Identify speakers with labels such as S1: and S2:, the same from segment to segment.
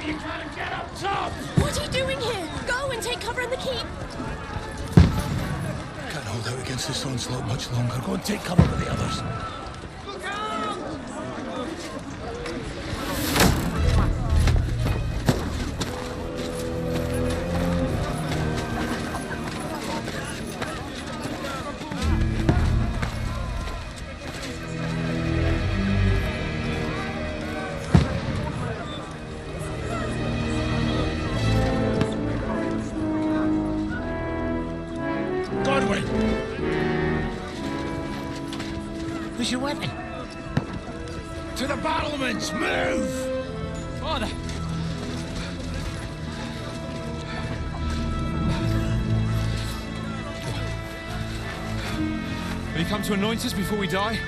S1: you gotta get up top!
S2: What are you doing here? Go and take cover in the keep.
S1: Can't hold out against this onslaught much longer. Go and take cover with the others. Look out! Who's your weapon? To the battlements! Move! Father!
S3: Will you come to anoint us before we die?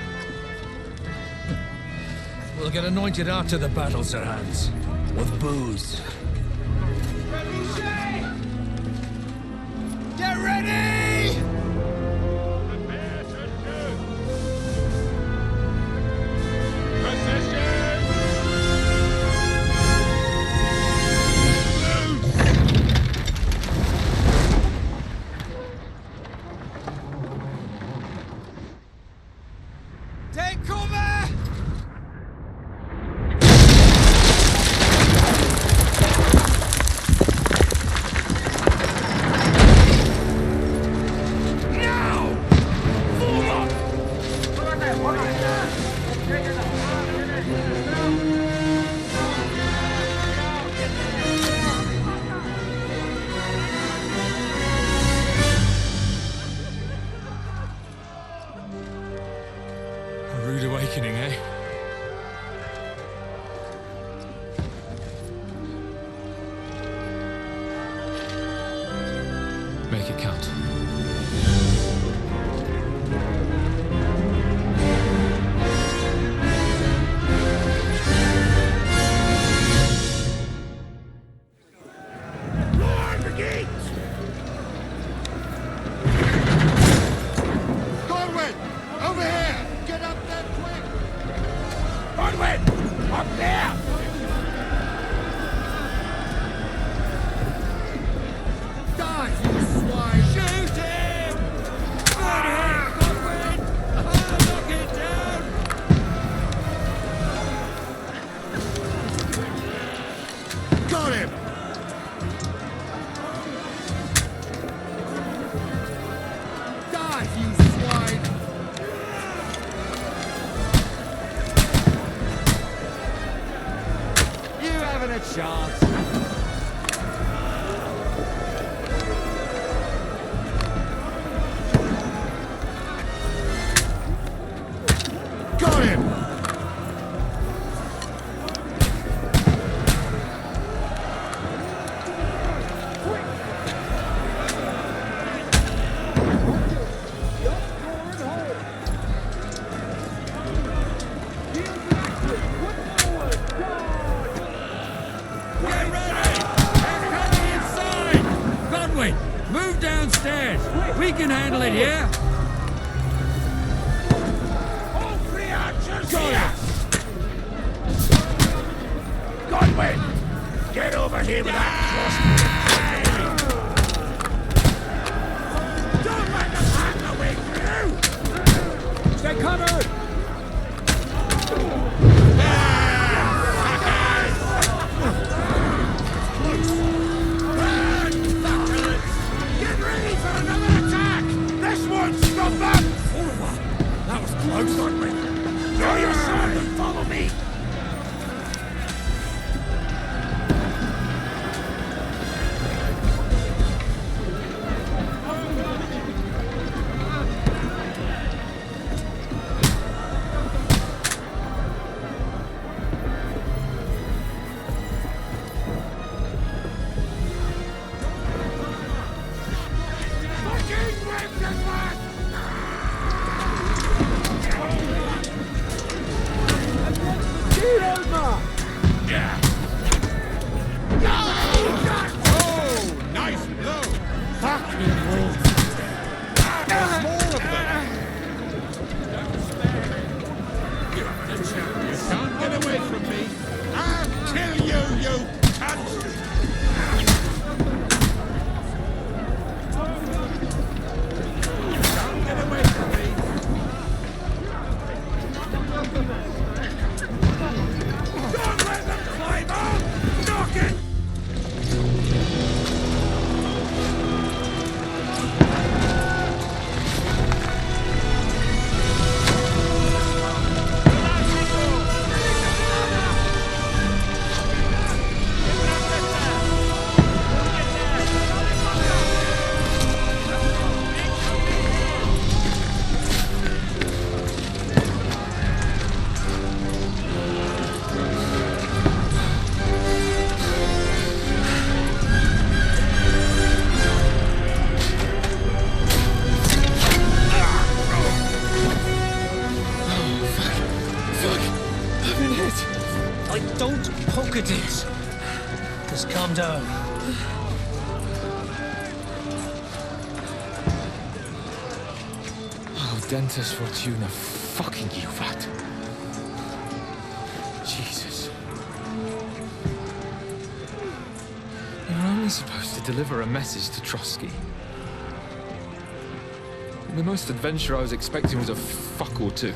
S4: We'll get anointed after the battles are hands. With booze.
S1: Get ready!
S4: Take cover!
S3: A rude awakening, eh? Make it count.
S1: Up there! Die, you swine! Shoot him! Good hit, Godwin! Knock it down! Got him! Die, you swine! A chance. Got him!
S4: Move downstairs. We can handle it here.
S1: All three archers here! Godwin! Get over here with that crossbow! Don't let them hack the way through! Stay covered! Close on me! Throw your sword and follow me! Fucking whip this one! Yeah. Oh, nice blow. Fucking wolf. There's more of them. You can't get away from me. I'll kill you, you
S4: Poke it is. Just calm down.
S3: Oh, Dentes Fortuna, fucking you, vat. Jesus. You're only supposed to deliver a message to Trotsky. The most adventure I was expecting was a fuck or two.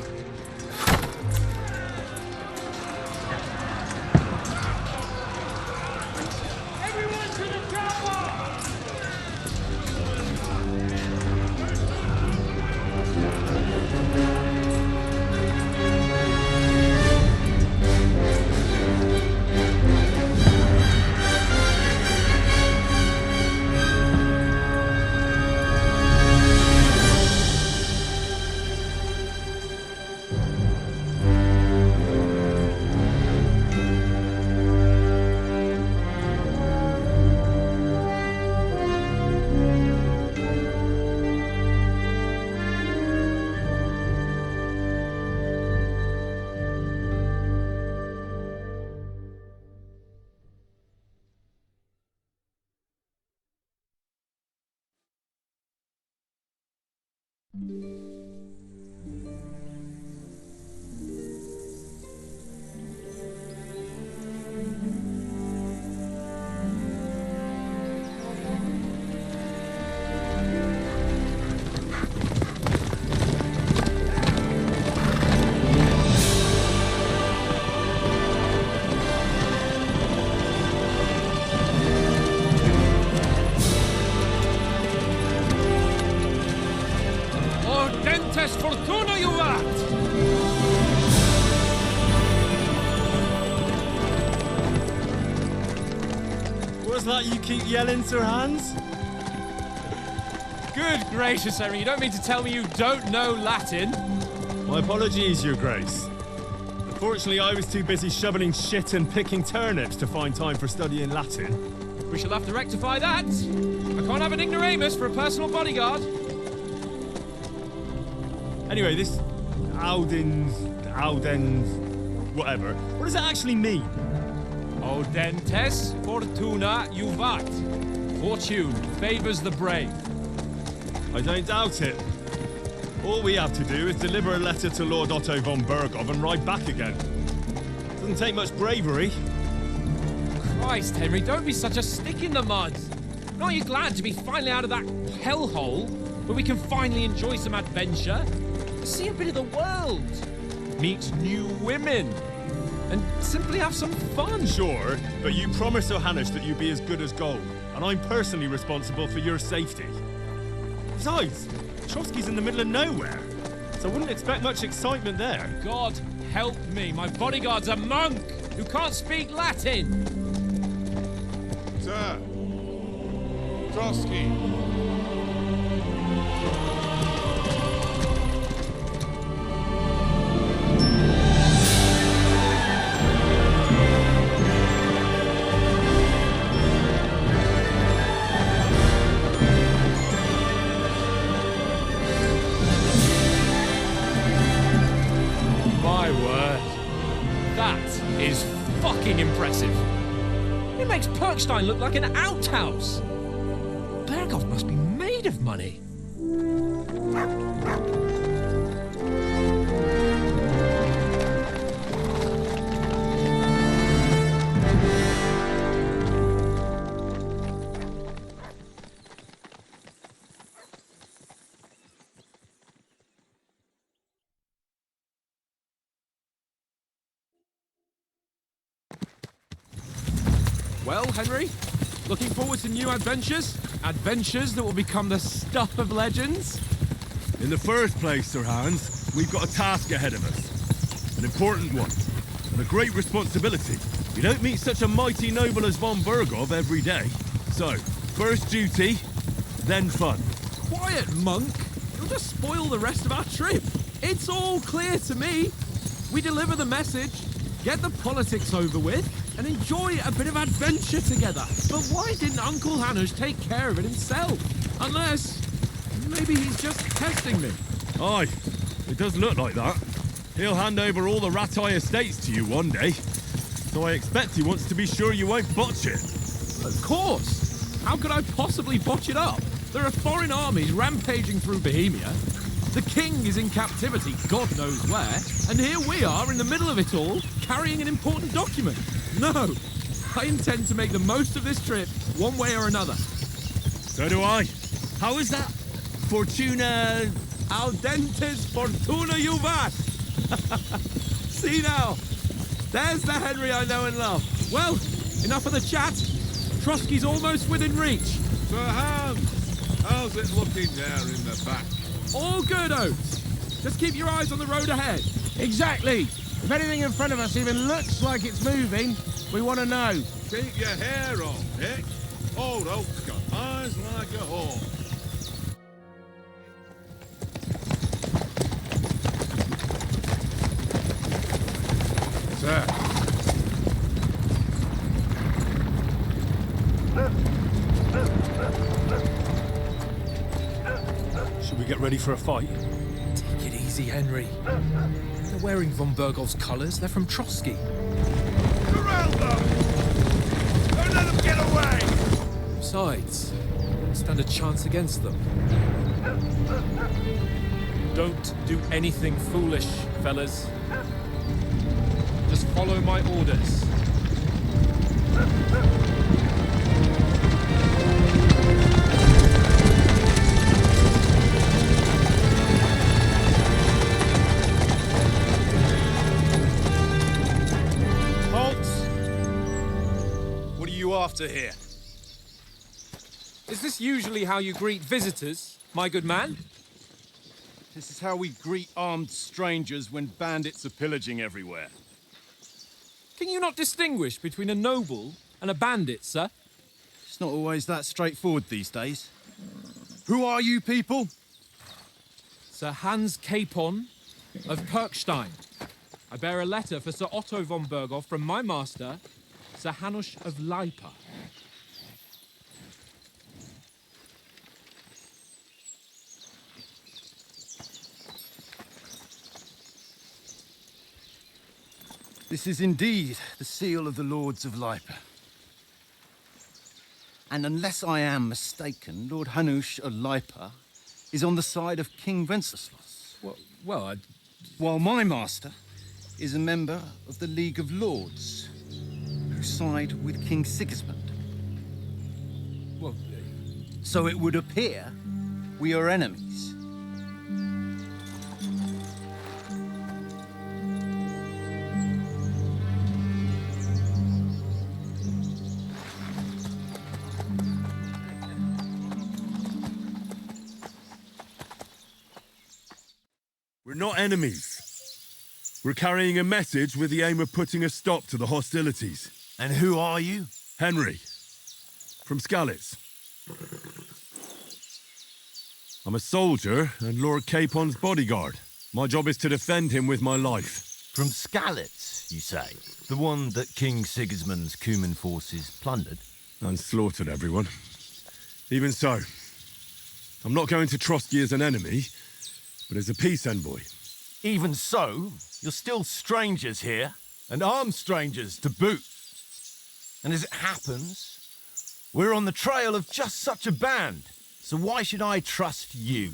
S4: Fortuna, you vat!
S5: What's that you keep yelling, Sir Hans?
S3: Good gracious, Henry, you don't mean to tell me you don't know Latin?
S5: My apologies, Your Grace. Unfortunately, I was too busy shoveling shit and picking turnips to find time for studying Latin.
S3: We shall have to rectify that. I can't have an ignoramus for a personal bodyguard.
S5: Anyway, this Audens, whatever. What does it actually mean?
S3: Audentes Fortuna Juvat. Fortune favors the brave.
S5: I don't doubt it. All we have to do is deliver a letter to Lord Otto von Bergov and ride back again. Doesn't take much bravery.
S3: Christ, Henry, don't be such a stick in the mud. Aren't you glad to be finally out of that hellhole where we can finally enjoy some adventure? See a bit of the world, meet new women, and simply have some fun.
S5: Sure, but you promised Johannes that you'd be as good as gold, and I'm personally responsible for your safety. Besides, Trotsky's in the middle of nowhere, so I wouldn't expect much excitement there.
S3: God help me, my bodyguard's a monk who can't speak Latin.
S6: Sir, Trotsky.
S3: Impressive. It makes Perkstein look like an outhouse. Bergov must be made of money. Well, Henry, looking forward to new adventures? Adventures that will become the stuff of legends?
S5: In the first place, Sir Hans, we've got a task ahead of us. An important one. And a great responsibility. You don't meet such a mighty noble as von Bergov every day. So, first duty, then fun.
S3: Quiet, monk. You'll just spoil the rest of our trip. It's all clear to me. We deliver the message, get the politics over with, and enjoy a bit of adventure together. But why didn't Uncle Hanush take care of it himself? Unless, maybe he's just testing me.
S5: Aye, it does look like that. He'll hand over all the Ratai estates to you one day. so I expect he wants to be sure you won't botch it.
S3: Of course! How could I possibly botch it up? There are foreign armies rampaging through Bohemia. The king is in captivity, God knows where, and here we are in the middle of it all, carrying an important document. No! I intend to make the most of this trip, one way or another.
S5: So do I. How is that? Fortuna...
S3: Audentes fortuna juvat! See now, there's the Henry I know and love. Well, enough of the chat. Trotsky's almost within reach.
S6: Sir Hans, how's it looking there in the back?
S3: All good, Oates. Just keep your eyes on the road ahead.
S7: Exactly. If anything in front of us even looks like it's moving, we want to know.
S6: Keep your hair on, Nick. Old Oak's got eyes like a hawk. Sir.
S4: Should we get ready for a fight?
S8: Take it easy, Henry. They're wearing von Bergov's colours. They're from Trotsky.
S6: Corral them! Don't let them get away!
S8: Besides, stand a chance against them.
S9: Don't do anything foolish, fellas. Just follow my orders.
S10: What are you after here?
S9: Is this usually how you greet visitors, my good man?
S10: This is how we greet armed strangers when bandits are pillaging everywhere.
S9: Can you not distinguish between a noble and a bandit, sir?
S10: It's not always that straightforward these days. Who are you people?
S9: Sir Hans Capon of Perkstein. I bear a letter for Sir Otto von Berghoff from my master, Sir Hanush of Lipa.
S10: This is indeed the seal of the Lords of Lipa. And unless I am mistaken, Lord Hanush of Lipa is on the side of King Wenceslas. While my master is a member of the League of Lords, who side with King Sigismund. So it would appear we are enemies.
S5: We're not enemies. We're carrying a message with the aim of putting a stop to the hostilities.
S10: And who are you?
S5: Henry. From Skalitz. I'm a soldier and Lord Capon's bodyguard. My job is to defend him with my life.
S11: From Skalitz, you say? The one that King Sigismund's Cuman forces plundered?
S5: And slaughtered everyone. Even so, I'm not going to Trotsky as an enemy, but as a peace envoy.
S11: Even so, you're still strangers here, and armed strangers to boot. And as it happens, we're on the trail of just such a band, so why should I trust you?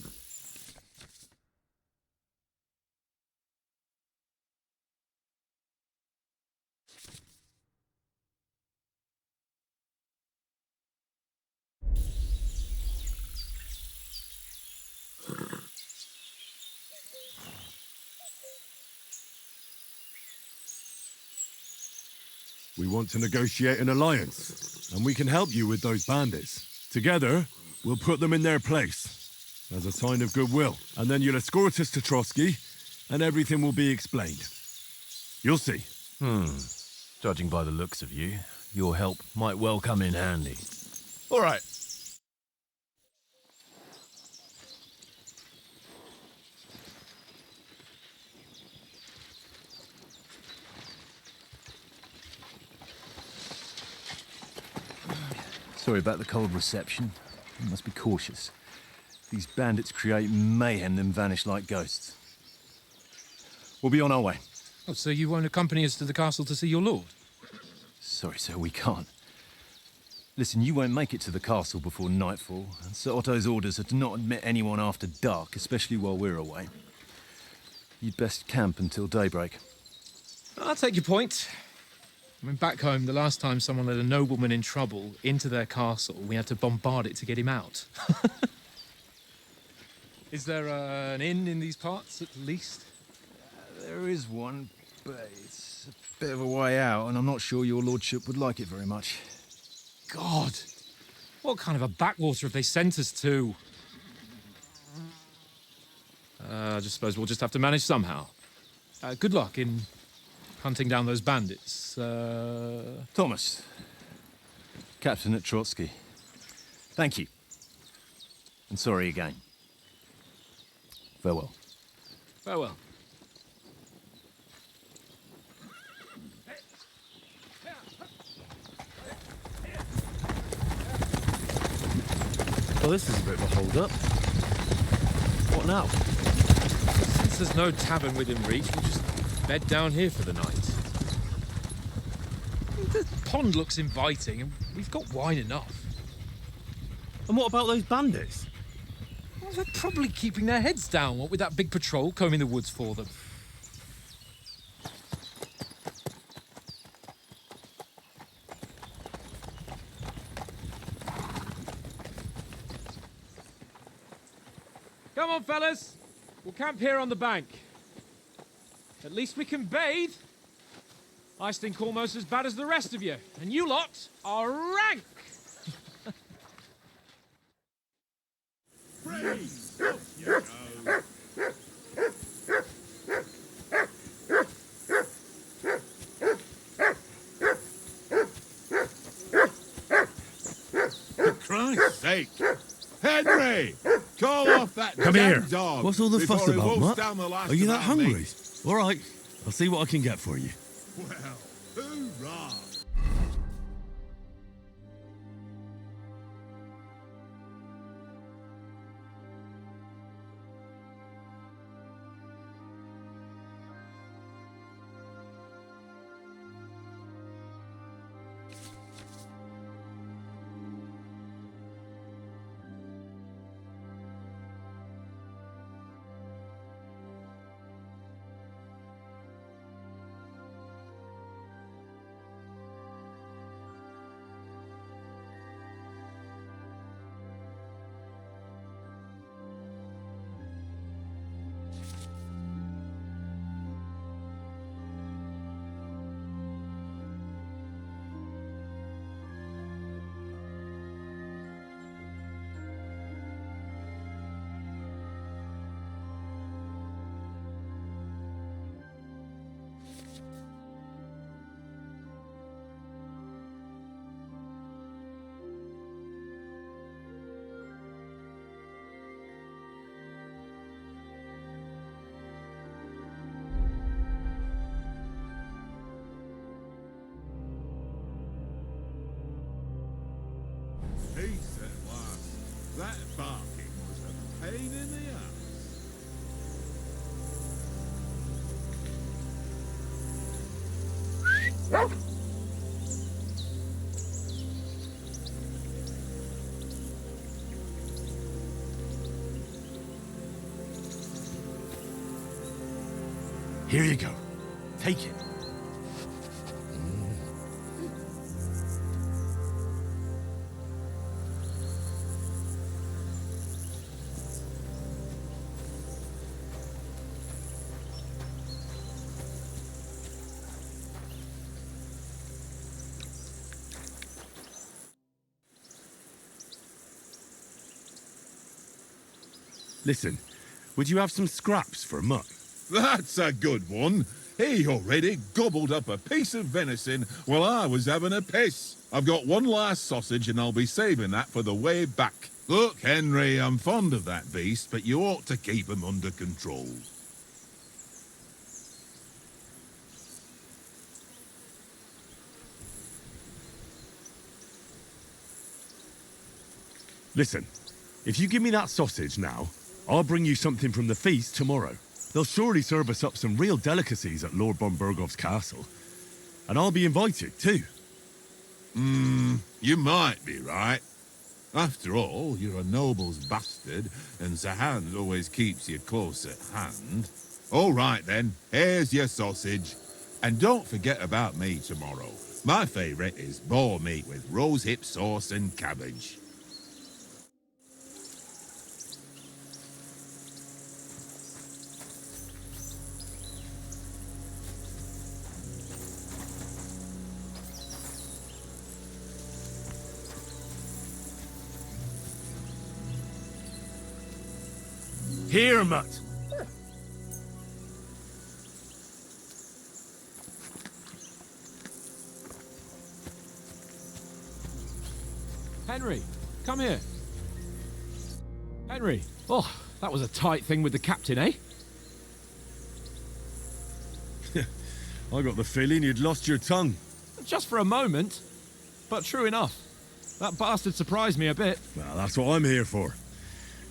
S5: We want to negotiate an alliance, and we can help you with those bandits. Together, we'll put them in their place, as a sign of goodwill. And then you'll escort us to Trotsky, and everything will be explained. You'll see.
S11: Judging by the looks of you, your help might well come in handy. All right.
S10: Sorry about the cold reception. You must be cautious. These bandits create mayhem, then vanish like ghosts. We'll be on our way.
S8: Oh, so you won't accompany us to the castle to see your lord?
S10: sorry, sir, we can't. Listen, you won't make it to the castle before nightfall, and Sir Otto's orders are to not admit anyone after dark, especially while we're away. You'd best camp until daybreak.
S8: I'll take your point. I mean, back home, the last time someone let a nobleman in trouble into their castle, we had to bombard it to get him out. Is there an inn in these parts, at least?
S10: There is one, but it's a bit of a way out, and I'm not sure your lordship would like it very much.
S8: God! What kind of a backwater have they sent us to? I just suppose we'll just have to manage somehow. Good luck in hunting down those bandits.
S10: Thomas, Captain at Trotsky. Thank you. And sorry again. Farewell.
S8: Farewell.
S5: Well, this is a bit of a hold-up. What now?
S8: Since there's no tavern within reach, we'll just bed down here for the night. The pond looks inviting, and we've got wine enough.
S5: And what about those bandits?
S8: Well, they're probably keeping their heads down, what with that big patrol combing the woods for them.
S9: Come on, fellas. We'll camp here on the bank. At least we can bathe. I stink almost as bad as the rest of you, and you lot are rank.
S6: Freeze! Up you go. For Christ's sake! Henry! Call off that
S5: Come
S6: damn
S5: here.
S6: dog
S5: What's all the
S6: before
S5: fuss
S6: he
S5: about,
S6: wolfs
S5: Mutt?
S6: down the last
S5: Are you
S6: of
S5: that
S6: our
S5: hungry?
S6: meat.
S5: All right, I'll see what I can get for you.
S6: Well, hoorah! Peace at last. That barking was a pain in the ass.
S5: Here you go. Take it. Listen, would you have some scraps for Mutt?
S6: That's a good one. He already gobbled up a piece of venison while I was having a piss. I've got one last sausage and I'll be saving that for the way back. Look, Henry, I'm fond of that beast, but you ought to keep him under control.
S5: Listen, if you give me that sausage now, I'll bring you something from the feast tomorrow. They'll surely serve us up some real delicacies at Lord von Burgov's castle. And I'll be invited, too.
S6: You might be right. After all, you're a noble's bastard, and Sir Hans always keeps you close at hand. All right then, here's your sausage. And don't forget about me tomorrow. My favourite is boar meat with rosehip sauce and cabbage.
S11: Here, mutt.
S9: Henry, come here. Henry. Oh, that was a tight thing with the captain, eh?
S5: I got the feeling you'd lost your tongue.
S9: Just for a moment. But true enough. That bastard surprised me a bit.
S5: Well, that's what I'm here for.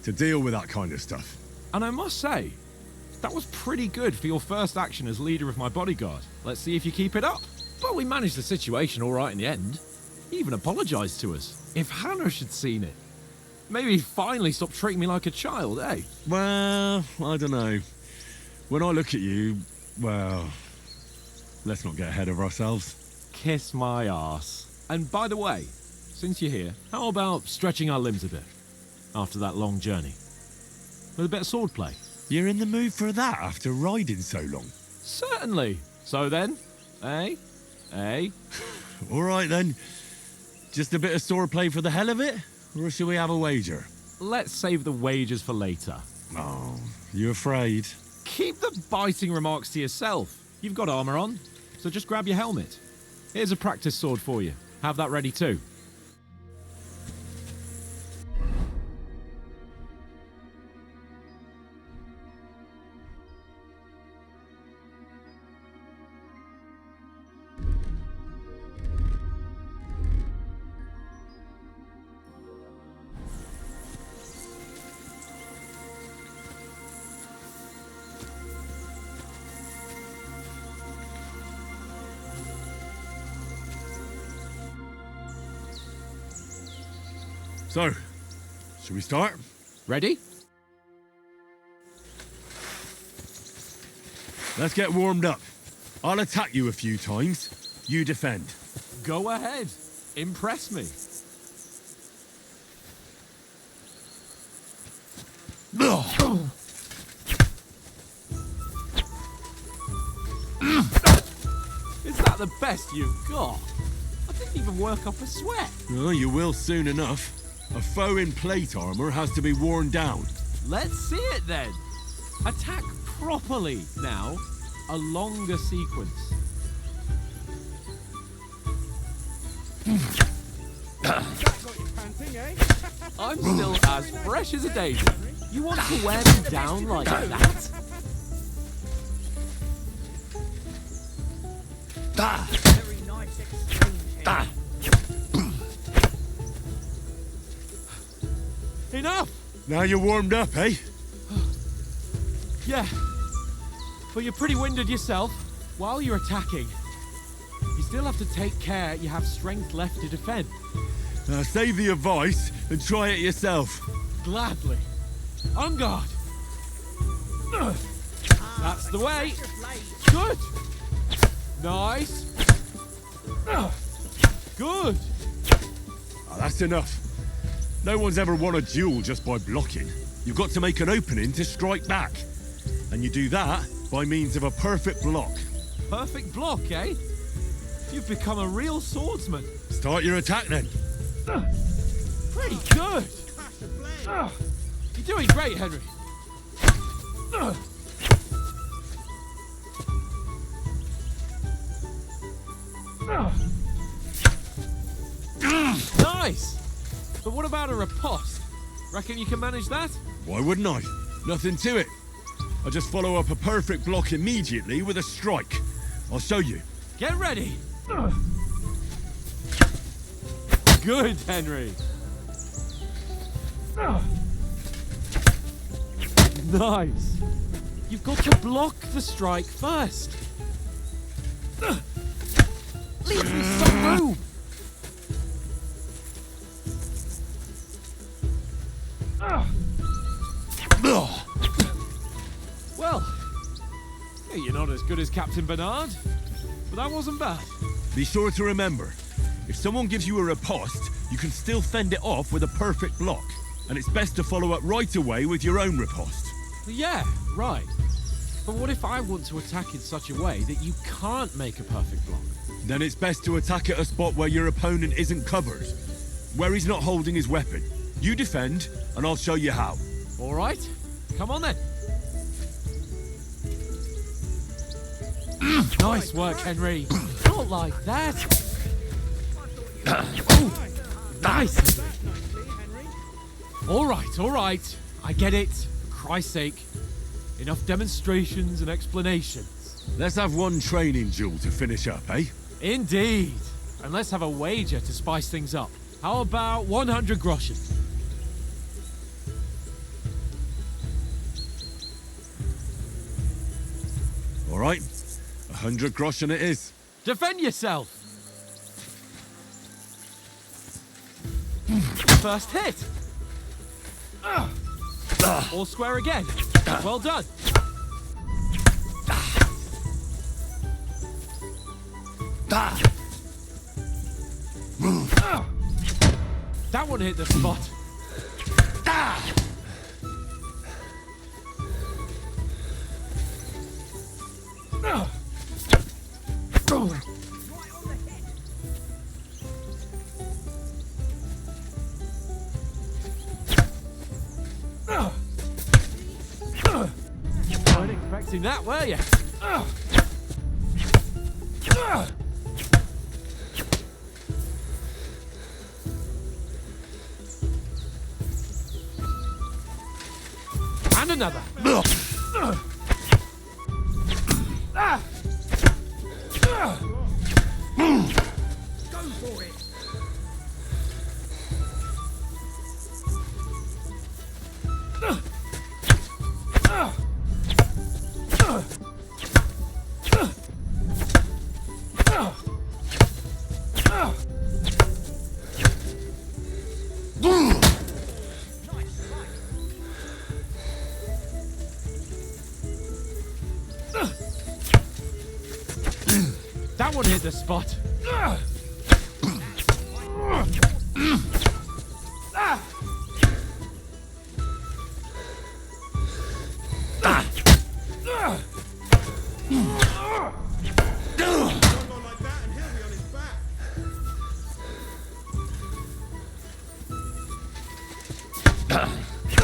S5: To deal with that kind of stuff.
S9: And I must say, that was pretty good for your first action as leader of my bodyguard. Let's see if you keep it up. But we managed the situation all right in the end. He even apologized to us. If Hanush had seen it, maybe he'd finally stop treating me like a child, eh?
S5: Well, I don't know. When I look at you, well, let's not get ahead of ourselves.
S9: Kiss my arse. And by the way, since you're here, how about stretching our limbs a bit after that long journey? With a bit of swordplay.
S5: You're in the mood for that after riding so long?
S9: Certainly. So then, eh? Eh?
S5: All right then. Just a bit of swordplay for the hell of it? Or shall we have a wager?
S9: Let's save the wagers for later.
S5: Oh, you afraid?
S9: Keep the biting remarks to yourself. You've got armor on, so just grab your helmet. Here's a practice sword for you. Have that ready too.
S5: So, should we start?
S9: Ready?
S5: Let's get warmed up. I'll attack you a few times. You defend.
S9: Go ahead. Impress me. Is that the best you've got? I didn't even work up a sweat.
S5: Oh, you will soon enough. A foe in plate armor has to be worn down.
S9: Let's see it then. Attack properly now. A longer sequence. I'm still as fresh as a daisy. You want to wear me down like that? Enough!
S5: Now you're warmed up, eh?
S9: Yeah. But you're pretty winded yourself. While you're attacking, you still have to take care you have strength left to defend.
S5: Now save the advice and try it yourself.
S9: Gladly. On guard. That's the way. Good. Nice. Good.
S5: Oh, that's enough. No one's ever won a duel just by blocking. You've got to make an opening to strike back. And you do that by means of a perfect block.
S9: Perfect block, eh? You've become a real swordsman.
S5: Start your attack then.
S9: Pretty good. You're doing great, Henry. Nice. But what about a riposte? Reckon you can manage that?
S5: Why wouldn't I? Nothing to it. I just follow up a perfect block immediately with a strike. I'll show you.
S9: Get ready. Good, Henry. Nice. You've got to block the strike first. Leave me some room. as good as Captain Bernard, but that wasn't bad.
S5: Be sure to remember, if someone gives you a riposte, you can still fend it off with a perfect block. And it's best to follow up right away with your own riposte.
S9: Yeah, right. But what if I want to attack in such a way that you can't make a perfect block?
S5: Then it's best to attack at a spot where your opponent isn't covered, where he's not holding his weapon. You defend, and I'll show you how.
S9: All right, come on then. Nice work, Henry. Not like that. Oh, nice. All right. I get it. For Christ's sake. Enough demonstrations and explanations.
S5: Let's have one training duel to finish up, eh?
S9: Indeed. And let's have a wager to spice things up. How about 100 groschen?
S5: All right. 100 groschen it is.
S9: Defend yourself. First hit. All square again. Well done. That one hit the spot. Weren't expecting that, were you? And another.
S1: Go for it!
S9: That one hit the spot.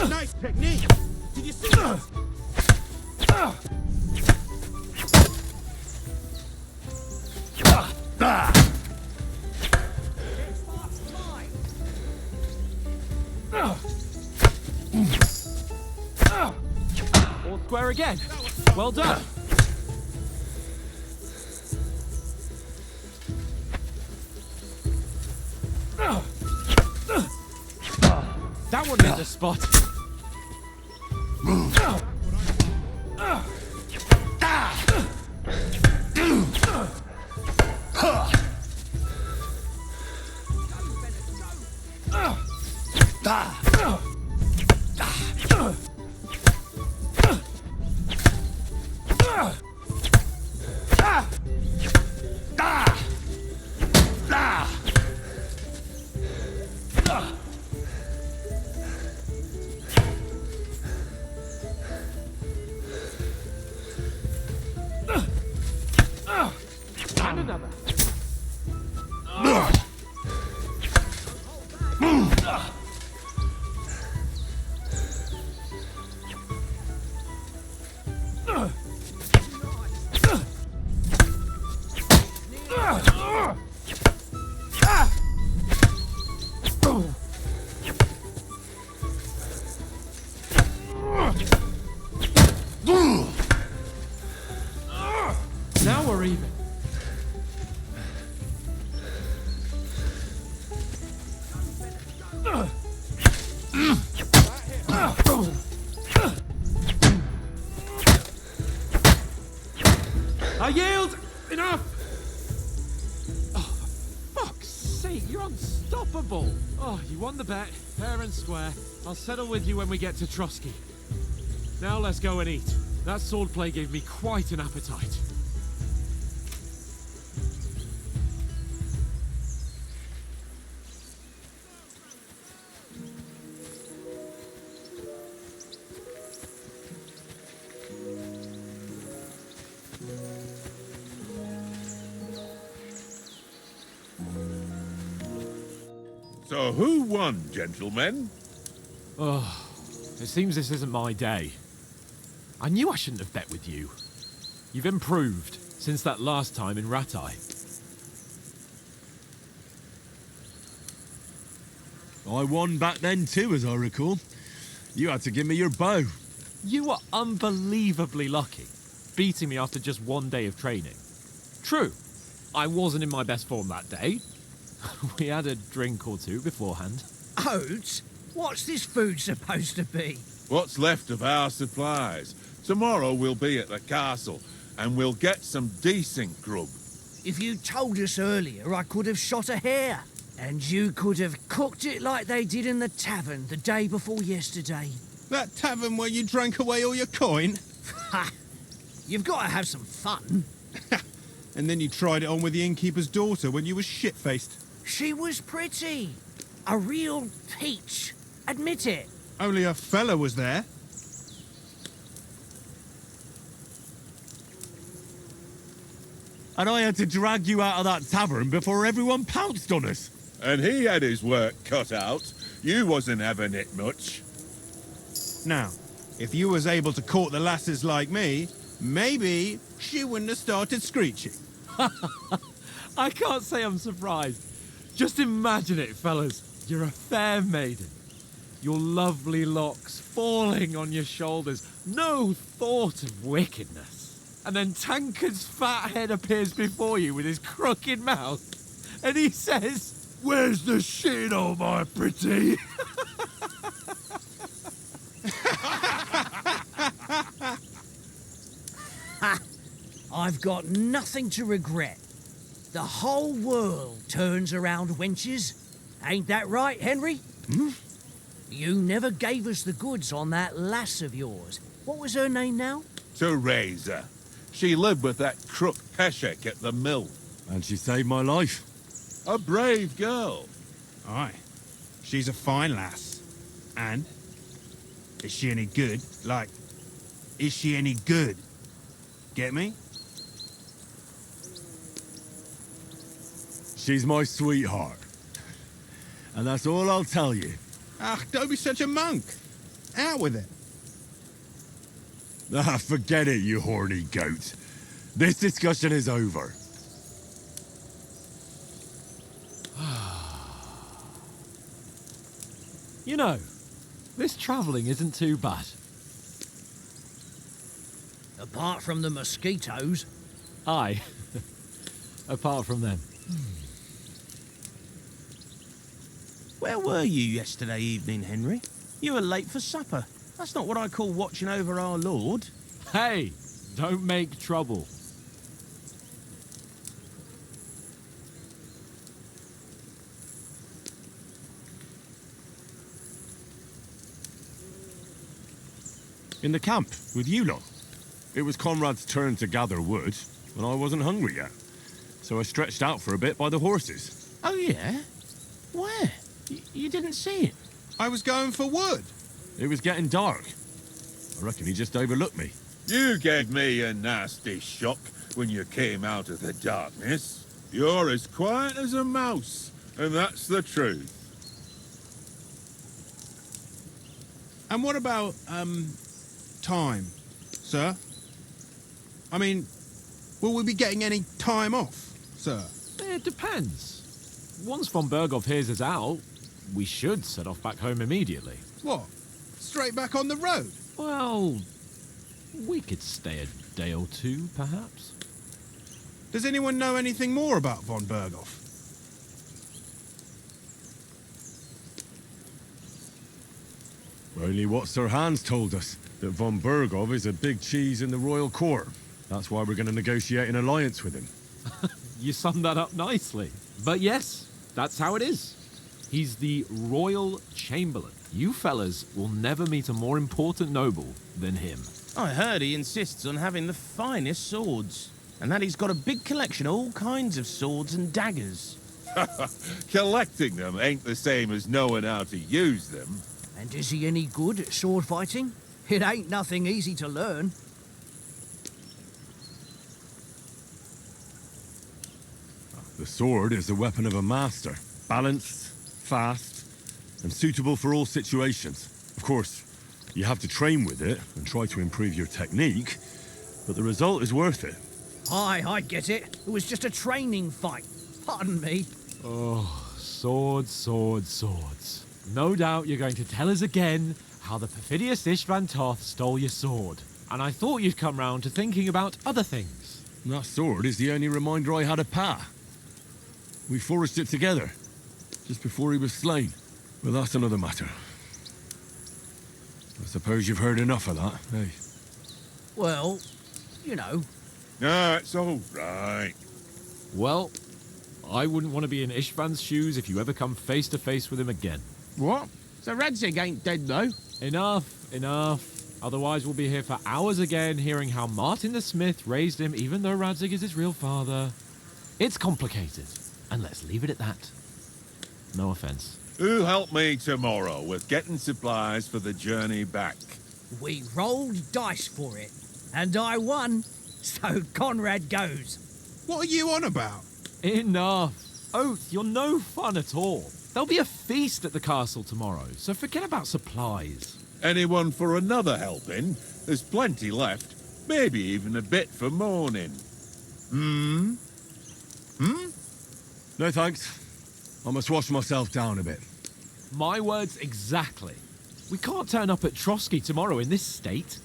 S7: Nice technique. Did you see that?
S9: All square again. Well done. That one hit the spot. And another. Now we're even. I yield! Enough! Oh, for fuck's sake, you're unstoppable! Oh, you won the bet, fair and square. I'll settle with you when we get to Trotsky. Now let's go and eat. That swordplay gave me quite an appetite.
S6: So who won, gentlemen?
S9: Oh, it seems this isn't my day. I knew I shouldn't have bet with you. You've improved since that last time in Ratai.
S5: I won back then too, as I recall. You had to give me your bow.
S9: You were unbelievably lucky, beating me after just one day of training. True, I wasn't in my best form that day. We had a drink or two beforehand.
S4: Oats? What's this food supposed to be?
S6: What's left of our supplies. Tomorrow we'll be at the castle, and we'll get some decent grub.
S4: If you told us earlier, I could have shot a hare. And you could have cooked it like they did in the tavern the day before yesterday.
S7: That tavern where you drank away all your coin?
S4: Ha! You've got to have some fun.
S7: And then you tried it on with the innkeeper's daughter when you were shit-faced.
S4: She was pretty. A real peach. Admit it.
S7: Only a fella was there.
S5: And I had to drag you out of that tavern before everyone pounced on us.
S6: And he had his work cut out. You wasn't having it much.
S7: Now, if you was able to court the lasses like me, maybe she wouldn't have started screeching.
S9: I can't say I'm surprised. Just imagine it, fellas. You're a fair maiden. Your lovely locks falling on your shoulders. No thought of wickedness. And then Tankard's fat head appears before you with his crooked mouth. And he says, "Where's the shit, oh my pretty?"
S4: I've got nothing to regret. The whole world turns around wenches. Ain't that right, Henry?
S6: Hmm?
S4: You never gave us the goods on that lass of yours. What was her name now?
S6: Teresa. She lived with that crook Peshek at the mill.
S5: And she saved my life.
S6: A brave girl.
S7: Aye. She's a fine lass. And? Is she any good? Like, is she any good? Get me?
S5: She's my sweetheart. And that's all I'll tell you.
S7: Ah, don't be such a monk. Out with it.
S5: Ah, forget it, you horny goat. This discussion is over.
S9: You know, this travelling isn't too bad.
S4: Apart from the mosquitoes.
S9: Aye. Apart from them.
S12: Where were you yesterday evening, Henry? You were late for supper. That's not what I call watching over our Lord.
S9: Hey, don't make trouble.
S5: In the camp, with you lot. It was Conrad's turn to gather wood, and I wasn't hungry yet. So I stretched out for a bit by the horses.
S12: Oh, yeah? Where? You didn't see it?
S7: I was going for wood.
S5: It was getting dark. I reckon he just overlooked me.
S6: You gave me a nasty shock when you came out of the darkness. You're as quiet as a mouse, and that's the truth.
S7: And what about, time, sir? I mean, will we be getting any time off, sir?
S9: It depends. Once von Berghoff hears us out, we should set off back home immediately.
S7: What? Straight back on the road?
S9: Well, we could stay a day or two, perhaps.
S7: Does anyone know anything more about von Berghoff?
S5: Only what Sir Hans told us, that von Berghoff is a big cheese in the royal court. That's why we're going to negotiate an alliance with him.
S9: You summed that up nicely. But yes, that's how it is. He's the Royal Chamberlain. You fellas will never meet a more important noble than him.
S12: I heard he insists on having the finest swords, and that he's got a big collection of all kinds of swords and daggers.
S6: Collecting them ain't the same as knowing how to use them.
S4: And is he any good at sword fighting? It ain't nothing easy to learn.
S5: The sword is the weapon of a master. Balanced, fast, and suitable for all situations. Of course, you have to train with it and try to improve your technique, but the result is worth it.
S4: Aye, I get it. It was just a training fight. Pardon me.
S9: Oh, swords, swords, swords. No doubt you're going to tell us again how the perfidious Ishvan Toth stole your sword. And I thought you'd come round to thinking about other things.
S5: That sword is the only reminder I had of Pa. We forged it together, just before he was slain. But that's another matter. I suppose you've heard enough of that, eh?
S4: Well, you know.
S6: No, it's all right.
S9: Well, I wouldn't want to be in Ishvan's shoes if you ever come face to face with him again.
S3: What? So Radzig ain't dead, though?
S9: Enough, enough. Otherwise we'll be here for hours again hearing how Martin the Smith raised him even though Radzig is his real father. It's complicated, and let's leave it at that. No offense.
S6: Who'll help me tomorrow with getting supplies for the journey back?
S4: We rolled dice for it, and I won, so Conrad goes.
S7: What are you on about?
S9: Enough. Oath, you're no fun at all. There'll be a feast at the castle tomorrow, so forget about supplies.
S6: Anyone for another helping? There's plenty left. Maybe even a bit for morning. Hmm?
S5: No thanks. I must wash myself down a bit.
S9: My words exactly. We can't turn up at Trotsky tomorrow in this state.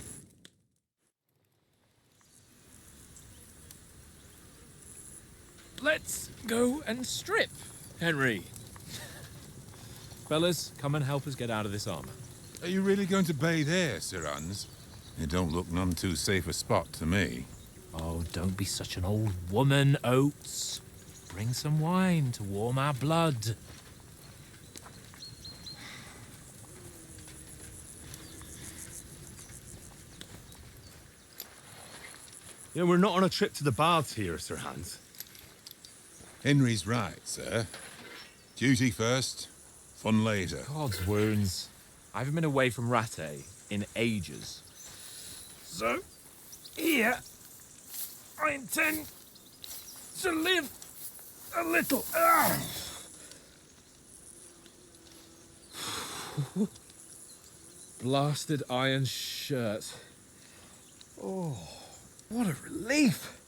S8: Let's go and strip, Henry. Fellas, come and help us get out of this armor.
S13: Are you really going to bathe here, Sir Hans? It don't look none too safe a spot to me.
S8: Oh, don't be such an old woman, Oates. Bring some wine to warm our blood.
S5: Yeah, we're not on a trip to the baths here, Sir Hans.
S13: Henry's right, sir. Duty first, fun later.
S8: God's wounds. I haven't been away from Rattay in ages. So, here, I intend to live a little. Blasted iron shirt. Oh, what a relief.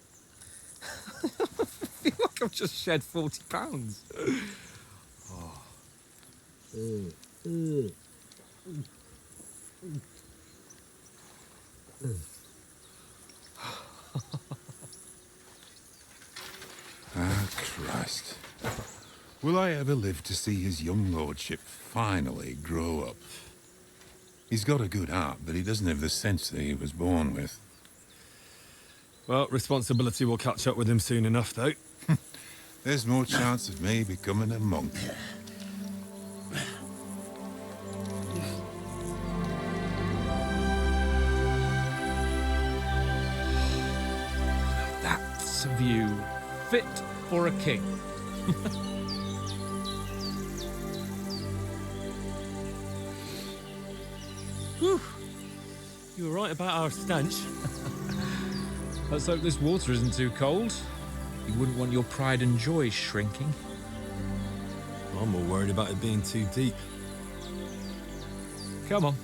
S8: I feel like I've just shed 40 pounds.
S13: Ah, Christ. Will I ever live to see his young lordship finally grow up? He's got a good heart, but he doesn't have the sense that he was born with.
S5: Well, responsibility will catch up with him soon enough, though.
S13: There's more chance of me becoming a monk.
S8: That's a view fit for a king.
S5: Whew. You were right about our stench.
S8: Let's hope this water isn't too cold. You wouldn't want your pride and joy shrinking.
S5: I'm more worried about it being too deep.
S8: Come on.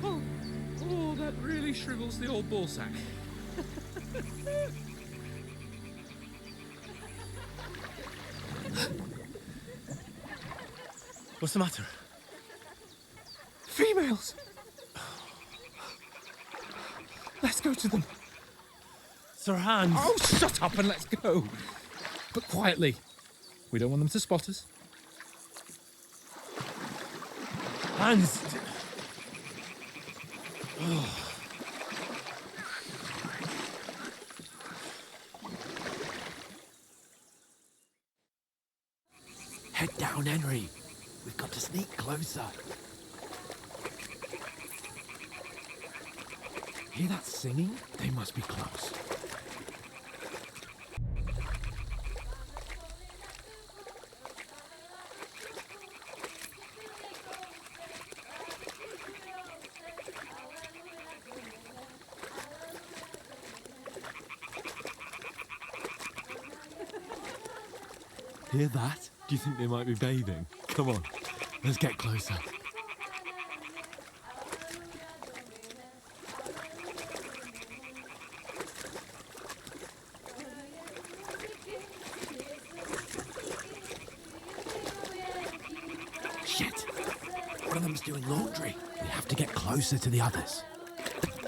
S8: Oh, that really shrivels the old ball sack.
S5: What's the matter?
S8: Females! Let's go to them.
S5: Sir Hans!
S8: Oh, shut up and let's go. But quietly. We don't want them to spot us.
S5: Hans!
S9: Head down, Henry. We've got to sneak closer. Hear that singing? They must be close. Hear that? Do you think they might be bathing? Come on, let's get closer. Shit! One of them's doing laundry. We have to get closer to the others.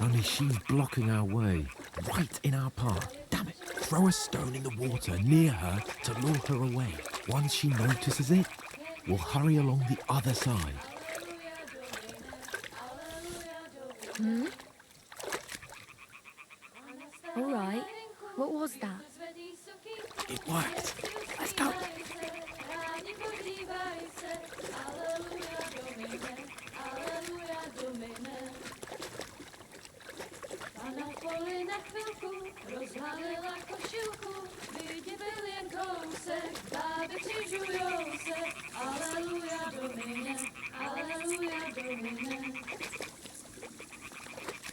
S9: Only she's blocking our way, right in our path. Damn it! Throw a stone in the water near her to lure her away. Once she notices it, we'll hurry along the other side.
S14: Hmm? All right. What was that?
S9: It worked. Let's go.
S15: Na chvilku rozhalila košilku, vyděbil jen kousek, báby křižujou se, aleluja domine, aleluja domine.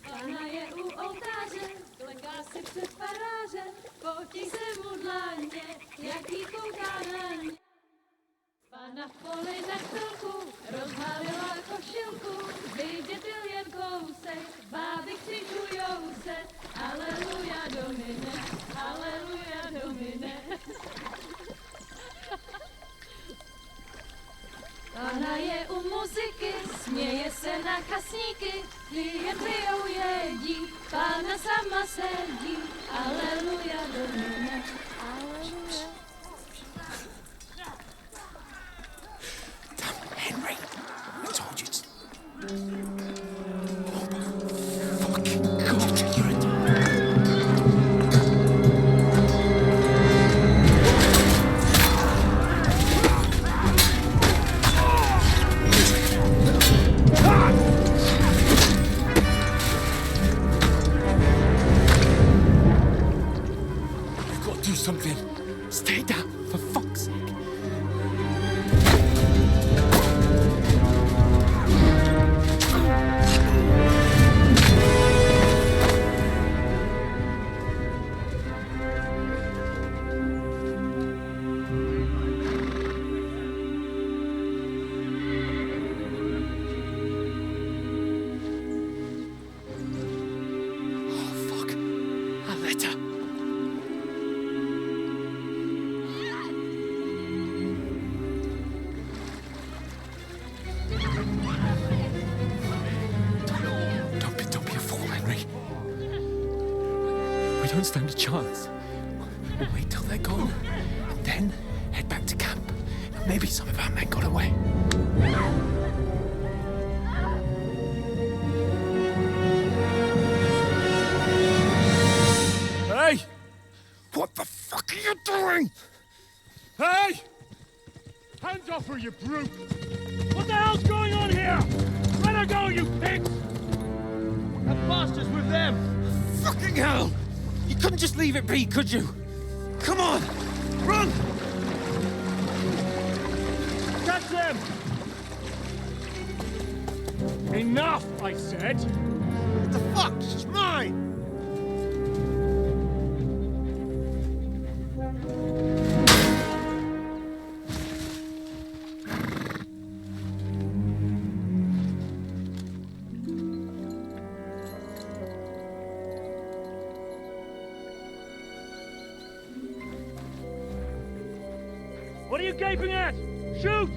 S15: Pana je u oltáře, kleká si před farářem, potí se mu dlaně, jaký kouká na ně. Pana v poli na chvilku rozhalila košilku, vyděbil jen kousek, báby křižujou se, aleluja domine, aleluja domine. Pana je u muziky, směje se na chasníky, jen pijou jedí, Pana sama sedí, aleluja domine, aleluja.
S9: Henry, I told you to... You've got to do something. Stay down, for fuck's sake. Don't stand a chance. We'll wait till they're gone, and then head back to camp. Maybe some of our men got away.
S11: Hey!
S9: What the fuck are you doing?
S11: Hey! Hands off her, you brute! What the hell's going on here? Let her go, you pigs! That bastard's with them!
S4: Fucking hell! You couldn't just leave it be, could you? Come on! Run!
S11: Catch them! Enough, I said!
S4: What the fuck? She's mine!
S11: What are you gaping at? Shoot!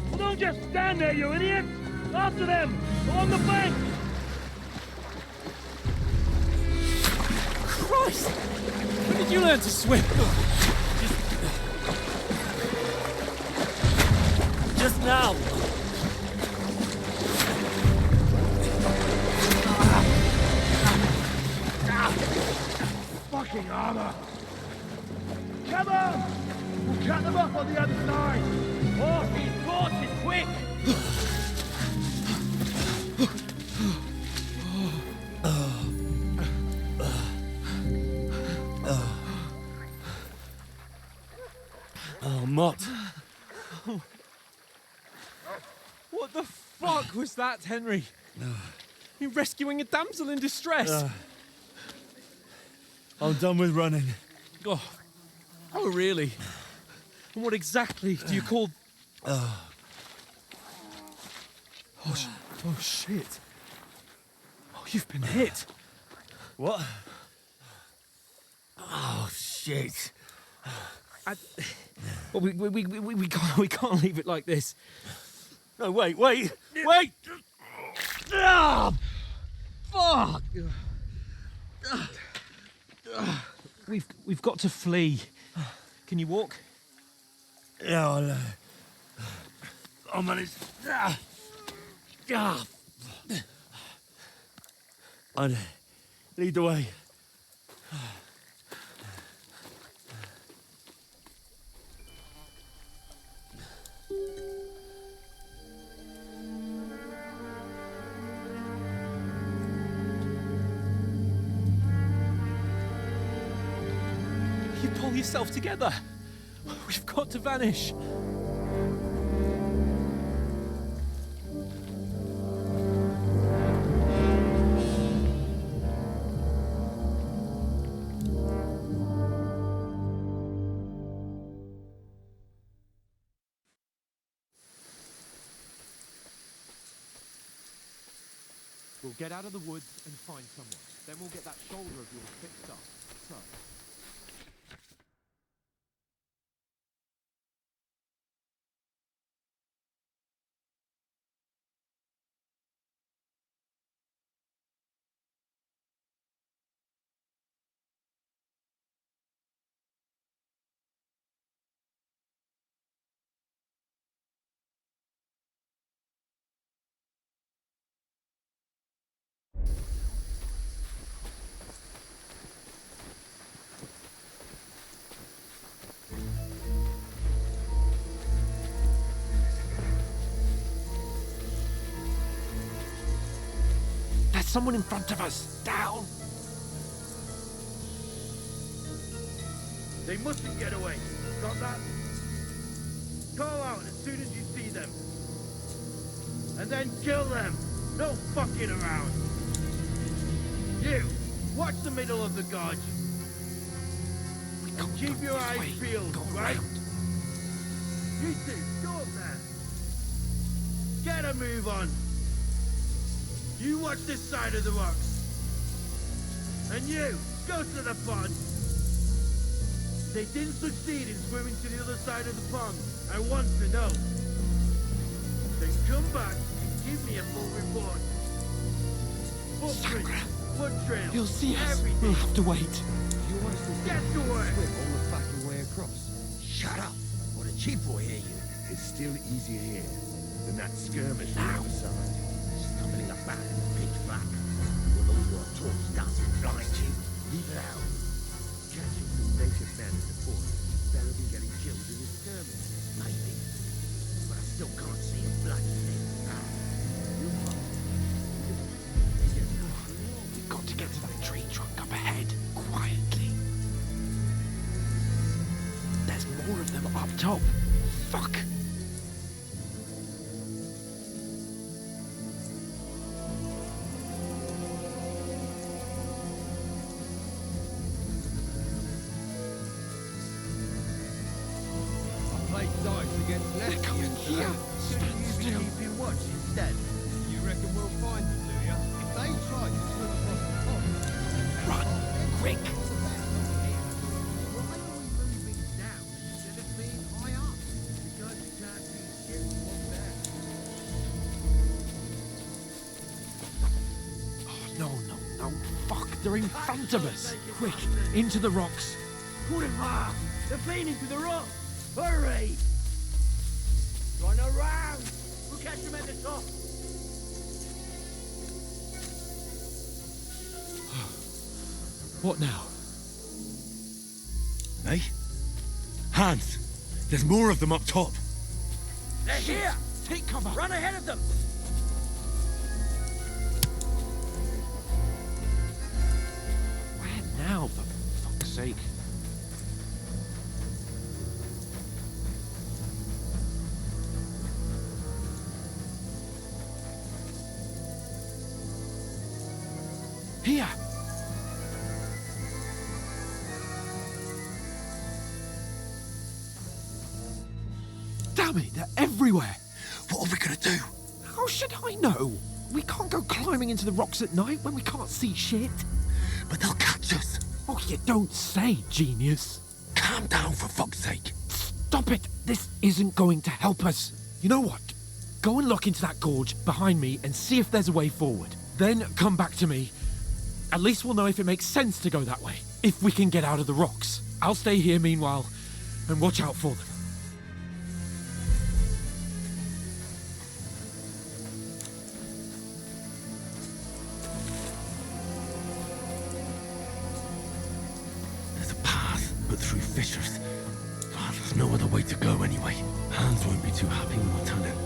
S11: Well, don't just stand there, you idiot! After them! Along the bank!
S4: Christ! When did you learn to swim? Just now!
S11: Fucking armor! Come on! We'll cut them off on the other side! Horses, quick!
S10: Oh, Mott.
S3: What the fuck was that, Henry? You're rescuing a damsel in distress.
S10: I'm done with running.
S3: Oh, really? And what exactly do you call... Oh, shit. Oh, you've been hit.
S10: What? Oh, shit.
S3: Well, we can't leave it like this.
S10: No, wait! Ah! Fuck!
S3: We've got to flee. Can you walk?
S10: Yeah, I'll manage. I'd lead the way.
S3: You pull yourself together. We've got to vanish. We'll get out of the woods and find someone. Then we'll get that shoulder of yours fixed up. So... There's someone in front of us. Down.
S11: They mustn't get away. Got that? Call out as soon as you see them. And then kill them. No fucking around. You, watch the middle of the gorge. And keep your eyes peeled, right? You two, go up there. Get a move on. You watch this side of the rocks. And you, go to the pond. They didn't succeed in swimming to the other side of the pond. I want to know. Then come back and give me a full report. Footprints, blood trails,
S3: You'll see us.
S11: everything.
S3: We'll have to wait.
S11: You want us to get to work.
S16: Swim all the fucking way across. Shut up, or the chief will hear you.
S17: It's still easier here than that skirmish on the other side.
S16: Stumbling about in the pitch black. With all your talk doesn't blind you.
S17: Leave it out. Catching some native men in the fort is better than getting killed in a skirmish.
S16: Maybe. But I still can't see a bloody thing.
S3: We've got to get to that tree trunk up ahead, quietly. There's more of them up top. Fuck!
S11: They're coming here. Stand still. Keep your watch instead.
S7: You reckon we'll find them, do ya? If they try to swim across the pond...
S3: Run! Quick!
S11: Why are we moving down instead of being high up? Because you can't see shit from there.
S3: Oh, no. Fuck, they're in front of us. Quick, into the rocks.
S11: Kurwa! They're feeding to the rock! Hurry! Run around! We'll catch them at the top!
S3: What now?
S10: Hey? Hans!
S5: There's more of them up top.
S4: They're here!
S3: Take cover!
S4: Run ahead of them!
S9: Where now, for fuck's sake? Here! Damn it, they're everywhere!
S1: What are we gonna do?
S9: How should I know? We can't go climbing into the rocks at night when we can't see shit.
S1: But they'll catch us.
S9: Oh, you don't say, genius.
S1: Calm down, for fuck's sake.
S9: Stop it! This isn't going to help us. You know what? Go and look into that gorge behind me and see if there's a way forward. Then come back to me. At least we'll know if it makes sense to go that way. If we can get out of the rocks. I'll stay here meanwhile and watch out for them.
S1: There's a path, but through fissures. Oh, there's no other way to go anyway. Hans won't be too happy when I tell him.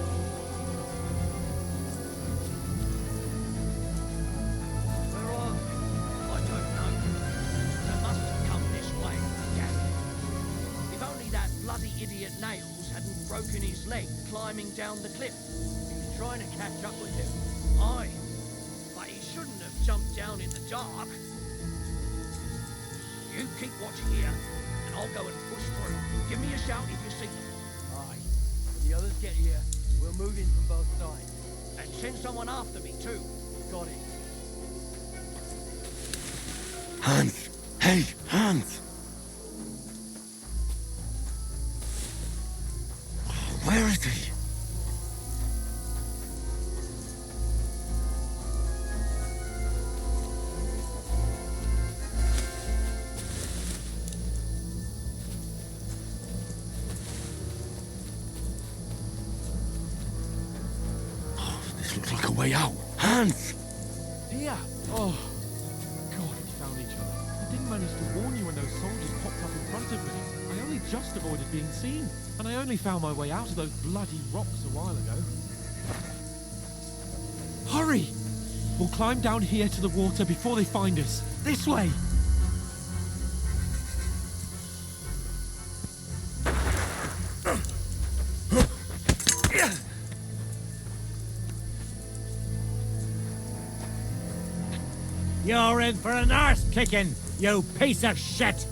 S4: Broken his leg climbing down the cliff. He was trying to catch up with him. Aye, but he shouldn't have jumped down in the dark. You keep watch here, and I'll go and push through. Give me a shout if you see them. Aye. When the others get here, we'll move in from both sides. And send someone after me too. Got it.
S1: Hans! Hey, Hans! Where is he? Oh, this looks like a way out. Hans!
S9: Here! Oh, God, we found each other. I didn't manage to warn you when those soldiers popped up in front of me. I only just avoided being seen. And I only found my way out of those bloody rocks a while ago. Hurry! We'll climb down here to the water before they find us. This way!
S4: You're in for an arse kicking, you piece of shit!